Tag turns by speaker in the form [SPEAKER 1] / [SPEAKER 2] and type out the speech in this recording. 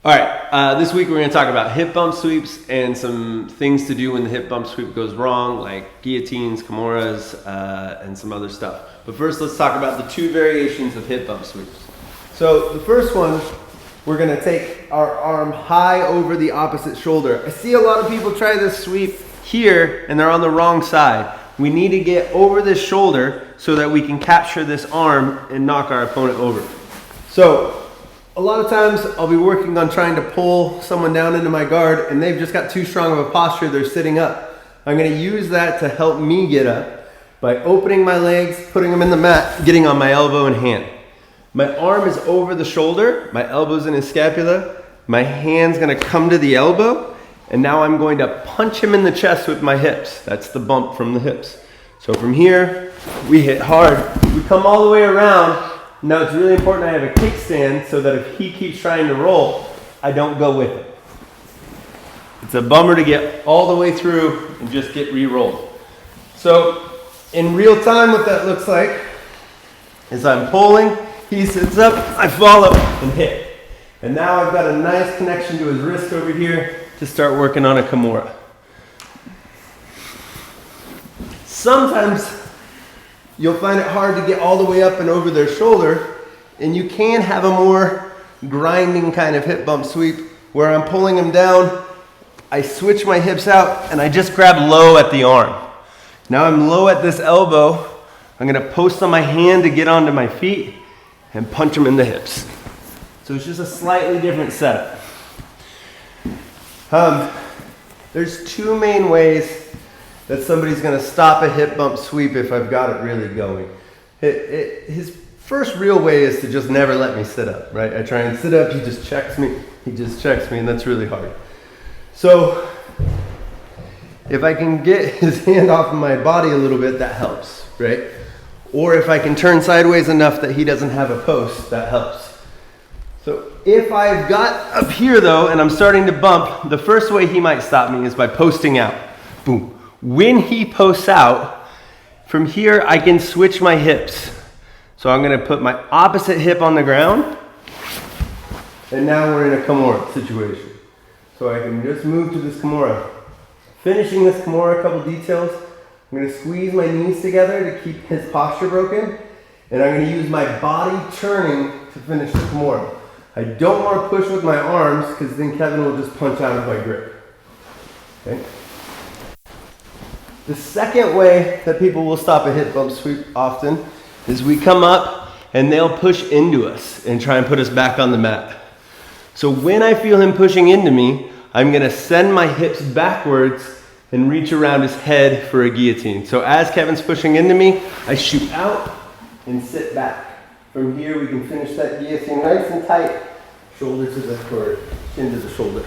[SPEAKER 1] All right, this week we're going to talk about hip bump sweeps and some things to do when the hip bump sweep goes wrong, like guillotines, kimuras, and some other stuff. But first, let's talk about the two variations of hip bump sweeps. So the first one, we're going to take our arm high over the opposite shoulder. I see a lot of people try this sweep here, and they're on the wrong side. We need to get over this shoulder so that we can capture this arm and knock our opponent over. So a lot of times I'll be working on trying to pull someone down into my guard and they've just got too strong of a posture, they're sitting up. I'm going to use that to help me get up by opening my legs, putting them in the mat, getting on my elbow and hand. My arm is over the shoulder, my elbow's in his scapula, my hand's going to come to the elbow, and now I'm going to punch him in the chest with my hips. That's the bump from the hips. So from here, we hit hard, we come all the way around. Now it's really important I have a kickstand so that if he keeps trying to roll, I don't go with it. It's a bummer to get all the way through and just get re-rolled. So in real time, what that looks like is I'm pulling, he sits up, I follow and hit. And now I've got a nice connection to his wrist over here to start working on a kimura. Sometimes you'll find it hard to get all the way up and over their shoulder, and you can have a more grinding kind of hip bump sweep where I'm pulling them down, I switch my hips out, and I just grab low at the arm. Now I'm low at this elbow, I'm gonna post on my hand to get onto my feet and punch them in the hips. So it's just a slightly different setup. There's two main ways that somebody's going to stop a hip bump sweep if I've got it really going. His first real way is to just never let me sit up, right? I try and sit up, he just checks me, and that's really hard. So if I can get his hand off of my body a little bit, that helps, right? Or if I can turn sideways enough that he doesn't have a post, that helps. So if I've got up here though, and I'm starting to bump, the first way he might stop me is by posting out. Boom. When he posts out, from here I can switch my hips. So I'm going to put my opposite hip on the ground, and now we're in a kimura situation. So I can just move to this kimura. Finishing this kimura, a couple details. I'm going to squeeze my knees together to keep his posture broken, and I'm going to use my body turning to finish the kimura. I don't want to push with my arms because then Kevin will just punch out of my grip. Okay? The second way that people will stop a hip bump sweep often is we come up and they'll push into us and try and put us back on the mat. So when I feel him pushing into me, I'm going to send my hips backwards and reach around his head for a guillotine. So as Kevin's pushing into me, I shoot out and sit back. From here we can finish that guillotine nice and tight, shoulder to the cord, chin to the shoulder.